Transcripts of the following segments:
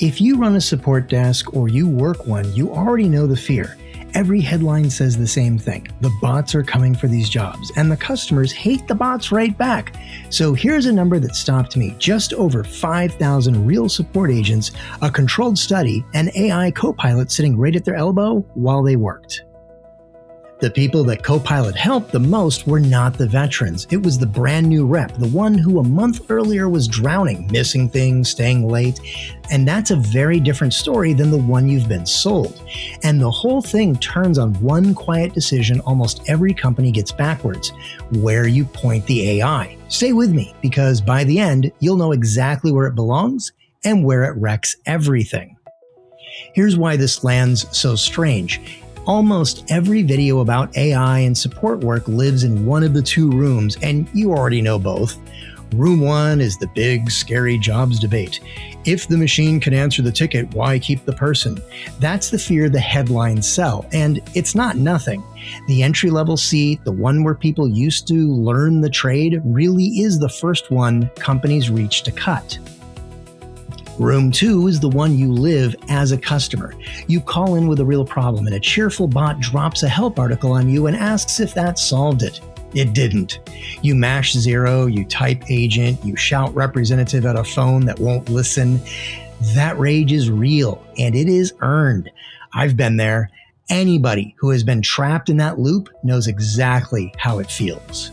If you run a support desk or you work one, you already know the fear. Every headline says the same thing. The bots are coming for these jobs, and the customers hate the bots right back. So here's a number that stopped me. Just over 5,000 real support agents, a controlled study, and AI copilot sitting right at their elbow while they worked. The people that Copilot helped the most were not the veterans. It was the brand new rep, the one who a month earlier was drowning, missing things, staying late. And that's a very different story than the one you've been sold. And the whole thing turns on one quiet decision almost every company gets backwards: where you point the AI. Stay with me, because by the end, you'll know exactly where it belongs and where it wrecks everything. Here's why this lands so strange. Almost every video about AI and support work lives in one of the two rooms, and you already know both. Room 1 is the big, scary jobs debate. If the machine can answer the ticket, why keep the person? That's the fear the headlines sell, and it's not nothing. The entry-level seat, the one where people used to learn the trade, really is the first one companies reach to cut. Room 2 is the one you live as a customer. You call in with a real problem and a cheerful bot drops a help article on you and asks if that solved it. It didn't. You mash 0, you type agent, you shout representative at a phone that won't listen. That rage is real, and it is earned. I've been there. Anybody who has been trapped in that loop knows exactly how it feels.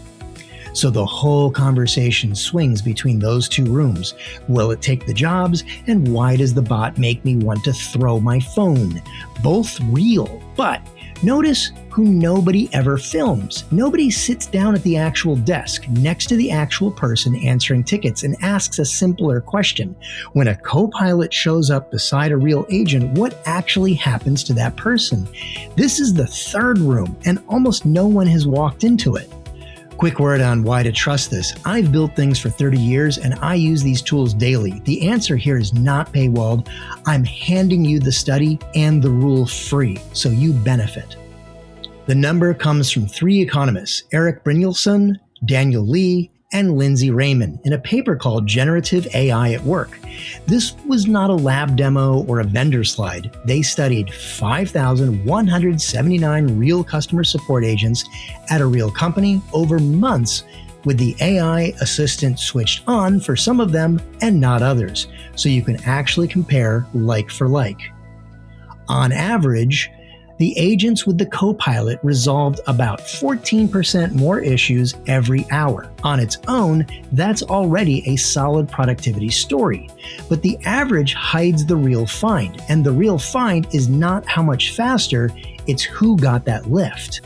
So the whole conversation swings between those two rooms. Will it take the jobs? And why does the bot make me want to throw my phone? Both real, but notice who nobody ever films. Nobody sits down at the actual desk next to the actual person answering tickets and asks a simpler question. When a copilot shows up beside a real agent, what actually happens to that person? This is the third room, and almost no one has walked into it. Quick word on why to trust this. I've built things for 30 years and I use these tools daily. The answer here is not paywalled. I'm handing you the study and the rule free, so you benefit. The number comes from 3 economists, Brynjolfsson, Daniel Lee, and Lindsay Raymond, in a paper called Generative AI at Work. This was not a lab demo or a vendor slide. They studied 5,179 real customer support agents at a real company over months, with the AI assistant switched on for some of them and not others, so you can actually compare like for like. On average, the agents with the copilot resolved about 14% more issues every hour. On its own, that's already a solid productivity story. But the average hides the real find, and the real find is not how much faster, it's who got that lift.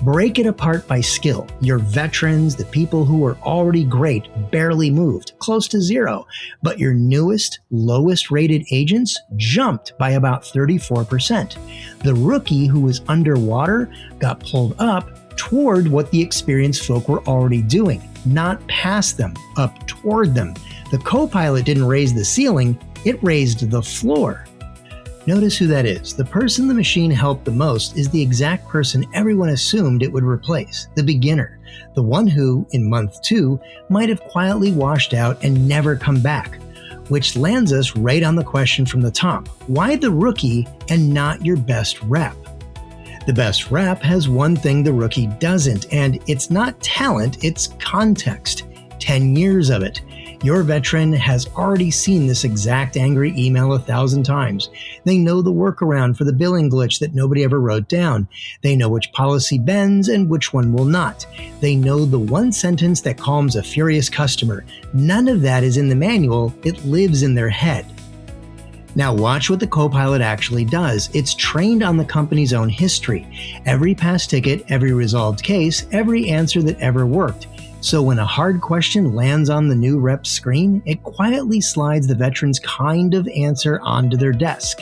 Break it apart by skill. Your veterans, the people who were already great, barely moved, close to 0. But your newest, lowest rated agents jumped by about 34%. The rookie who was underwater got pulled up toward what the experienced folk were already doing, not past them, up toward them. The copilot didn't raise the ceiling, it raised the floor. Notice who that is. The person the machine helped the most is the exact person everyone assumed it would replace, the beginner, the one who, in month 2, might have quietly washed out and never come back. Which lands us right on the question from the top. Why the rookie and not your best rep? The best rep has one thing the rookie doesn't, and it's not talent, it's context. 10 years of it. Your veteran has already seen this exact angry email 1,000 times. They know the workaround for the billing glitch that nobody ever wrote down. They know which policy bends and which one will not. They know the one sentence that calms a furious customer. None of that is in the manual, it lives in their head. Now watch what the copilot actually does. It's trained on the company's own history. Every past ticket, every resolved case, every answer that ever worked. So when a hard question lands on the new rep's screen, it quietly slides the veteran's kind of answer onto their desk.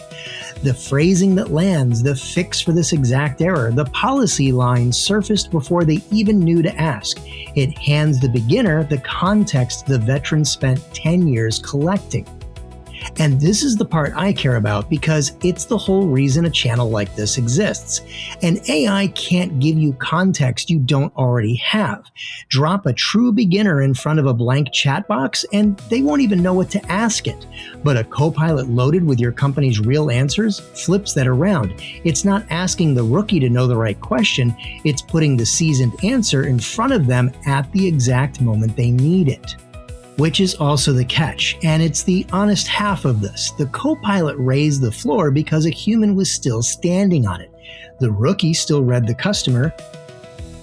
The phrasing that lands, the fix for this exact error, the policy line surfaced before they even knew to ask. It hands the beginner the context the veteran spent 10 years collecting. And this is the part I care about because it's the whole reason a channel like this exists. And AI can't give you context you don't already have. Drop a true beginner in front of a blank chat box and they won't even know what to ask it. But a copilot loaded with your company's real answers flips that around. It's not asking the rookie to know the right question, it's putting the seasoned answer in front of them at the exact moment they need it. Which is also the catch, and it's the honest half of this. The copilot raised the floor because a human was still standing on it. The rookie still read the customer,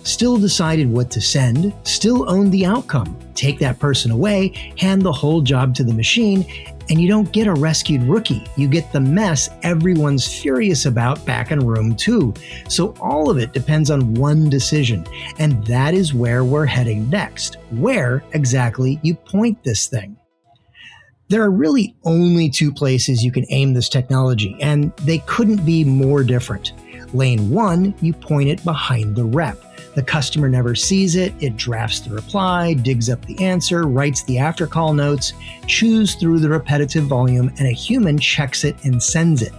still decided what to send, still owned the outcome. Take that person away, hand the whole job to the machine, and you don't get a rescued rookie. You get the mess everyone's furious about back in room 2. So all of it depends on one decision, and that is where we're heading next. Where exactly you point this thing. There are really only 2 places you can aim this technology, and they couldn't be more different. Lane 1, you point it behind the rep. The customer never sees it, it drafts the reply, digs up the answer, writes the after-call notes, chews through the repetitive volume, and a human checks it and sends it.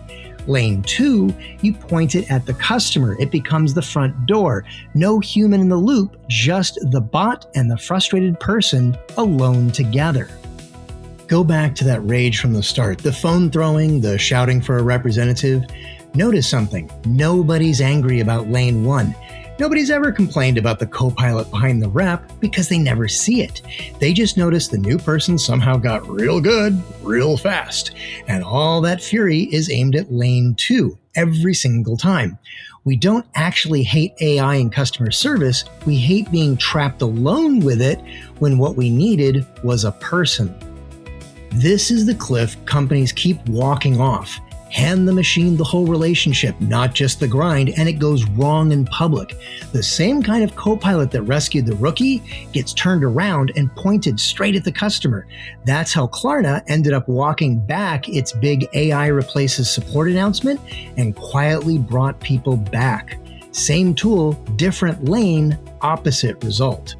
Lane 2, you point it at the customer. It becomes the front door. No human in the loop, just the bot and the frustrated person alone together. Go back to that rage from the start, the phone throwing, the shouting for a representative. Notice something. Nobody's angry about lane 1. Nobody's ever complained about the copilot behind the rep because they never see it. They just notice the new person somehow got real good, real fast. And all that fury is aimed at lane 2 every single time. We don't actually hate AI in customer service. We hate being trapped alone with it when what we needed was a person. This is the cliff companies keep walking off. Hand the machine the whole relationship, not just the grind, and it goes wrong in public. The same kind of copilot that rescued the rookie gets turned around and pointed straight at the customer. That's how Klarna ended up walking back its big AI replaces support announcement and quietly brought people back. Same tool, different lane, opposite result.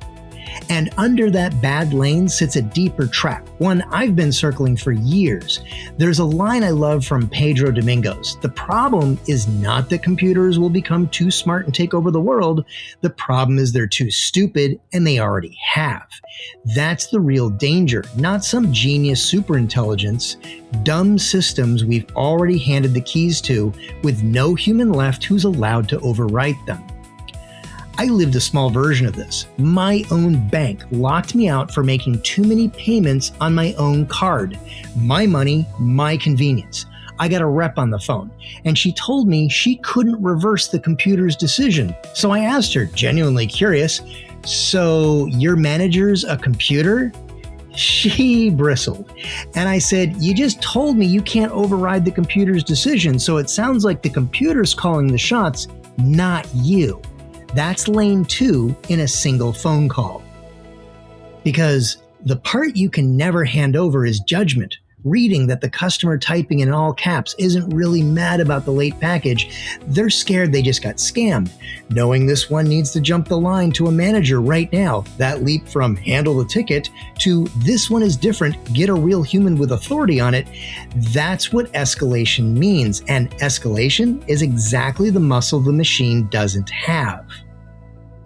And under that bad lane sits a deeper trap, one I've been circling for years. There's a line I love from Pedro Domingos. The problem is not that computers will become too smart and take over the world. The problem is they're too stupid, and they already have. That's the real danger, not some genius superintelligence. Dumb systems we've already handed the keys to with no human left who's allowed to overwrite them. I lived a small version of this. My own bank locked me out for making too many payments on my own card. My money, my convenience. I got a rep on the phone, and she told me she couldn't reverse the computer's decision. So I asked her, genuinely curious, "So your manager's a computer?" She bristled, and I said, "You just told me you can't override the computer's decision, so it sounds like the computer's calling the shots, not you." That's lane 2 in a single phone call. Because the part you can never hand over is judgment. Reading that the customer typing in all caps isn't really mad about the late package. They're scared they just got scammed. Knowing this one needs to jump the line to a manager right now. That leap from handle the ticket to this one is different, get a real human with authority on it. That's what escalation means. And escalation is exactly the muscle the machine doesn't have.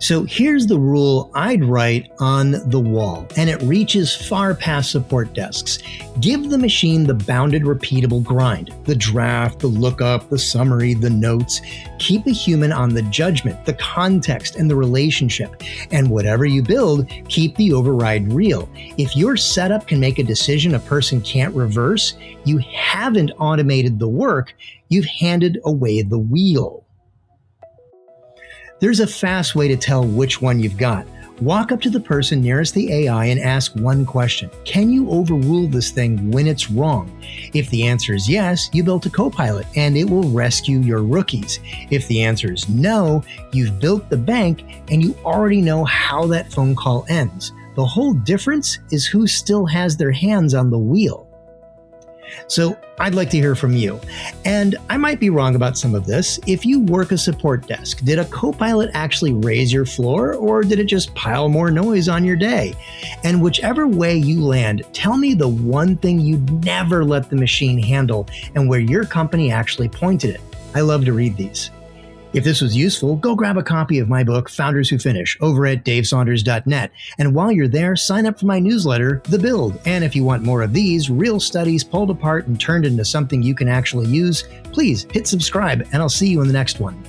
So here's the rule I'd write on the wall, and it reaches far past support desks. Give the machine the bounded, repeatable grind. The draft, the lookup, the summary, the notes. Keep a human on the judgment, the context, and the relationship. And whatever you build, keep the override real. If your setup can make a decision a person can't reverse, you haven't automated the work, you've handed away the wheel. There's a fast way to tell which one you've got. Walk up to the person nearest the AI and ask one question. Can you overrule this thing when it's wrong? If the answer is yes, you built a copilot and it will rescue your rookies. If the answer is no, you've built the bank and you already know how that phone call ends. The whole difference is who still has their hands on the wheel. So I'd like to hear from you. And I might be wrong about some of this. If you work a support desk, did a copilot actually raise your floor, or did it just pile more noise on your day? And whichever way you land, tell me the one thing you'd never let the machine handle and where your company actually pointed it. I love to read these. If this was useful, go grab a copy of my book, Founders Who Finish, over at davesaunders.net. And while you're there, sign up for my newsletter, The Build. And if you want more of these, real studies pulled apart and turned into something you can actually use, please hit subscribe, and I'll see you in the next one.